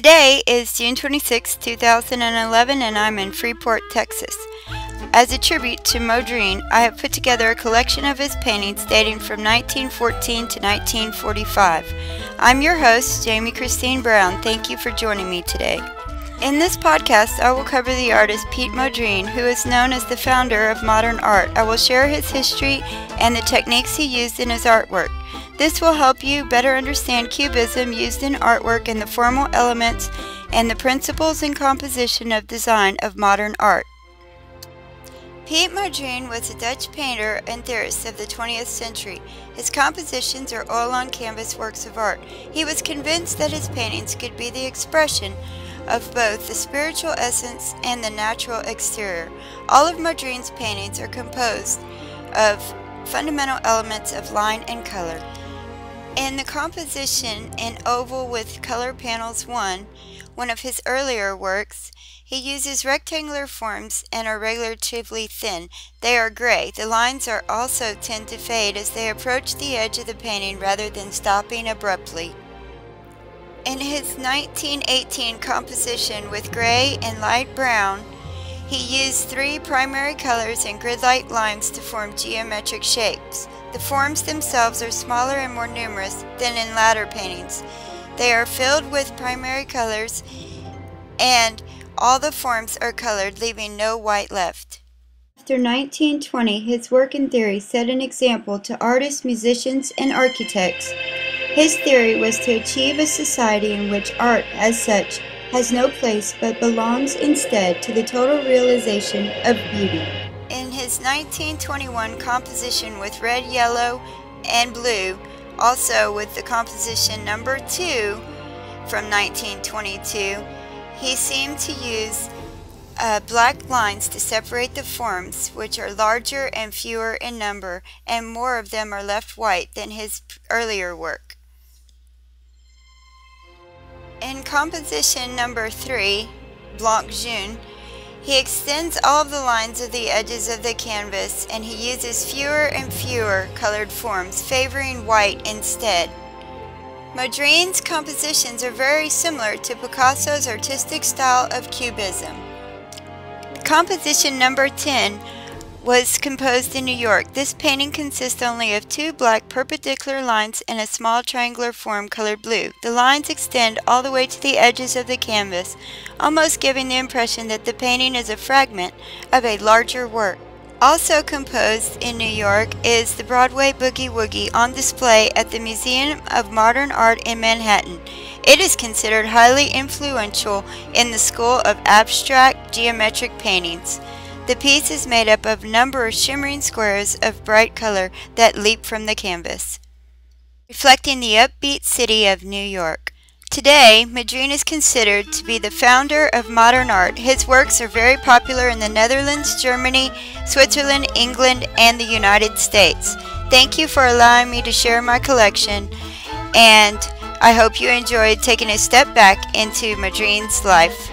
Today is June 26, 2011, and I'm in Freeport, Texas. As a tribute to Mondrian, I have put together a collection of his paintings dating from 1914 to 1945. I'm your host, Jaime Christine Brown. Thank you for joining me today. In this podcast, I will cover the artist Piet Mondrian, who is known as the founder of modern art. I will share his history and the techniques he used in his artwork. This will help you better understand Cubism used in artwork and the formal elements and the principles and composition of design of modern art. Piet Mondrian was a Dutch painter and theorist of the 20th century. His compositions are oil-on-canvas works of art. He was convinced that his paintings could be the expression of both the spiritual essence and the natural exterior. All of Mondrian's paintings are composed of fundamental elements of line and color. In the composition in oval with color panels 1, one of his earlier works, he uses rectangular forms and are relatively thin. They are gray. The lines are also tend to fade as they approach the edge of the painting rather than stopping abruptly. In his 1918 composition with gray and light brown, he used 3 primary colors and grid-like lines to form geometric shapes. The forms themselves are smaller and more numerous than in latter paintings. They are filled with primary colors, and all the forms are colored, leaving no white left. After 1920, his work and theory set an example to artists, musicians, and architects. His theory was to achieve a society in which art, as such, has no place but belongs instead to the total realization of beauty. In his 1921 composition with red, yellow, and blue, also with the composition number 2 from 1922, he seemed to use black lines to separate the forms, which are larger and fewer in number, and more of them are left white than his earlier work. In composition number 3, Blanc Jaune, he extends all of the lines of the edges of the canvas, and he uses fewer and fewer colored forms, favoring white instead. Mondrian's compositions are very similar to Picasso's artistic style of Cubism. Composition number 10 was composed in New York. This painting consists only of 2 black perpendicular lines and a small triangular form colored blue. The lines extend all the way to the edges of the canvas, almost giving the impression that the painting is a fragment of a larger work. Also composed in New York is the Broadway Boogie Woogie on display at the Museum of Modern Art in Manhattan. It is considered highly influential in the school of abstract geometric paintings. The piece is made up of a number of shimmering squares of bright color that leap from the canvas, reflecting the upbeat city of New York. Today, Mondrian is considered to be the founder of modern art. His works are very popular in the Netherlands, Germany, Switzerland, England, and the United States. Thank you for allowing me to share my collection, and I hope you enjoyed taking a step back into Mondrian's life.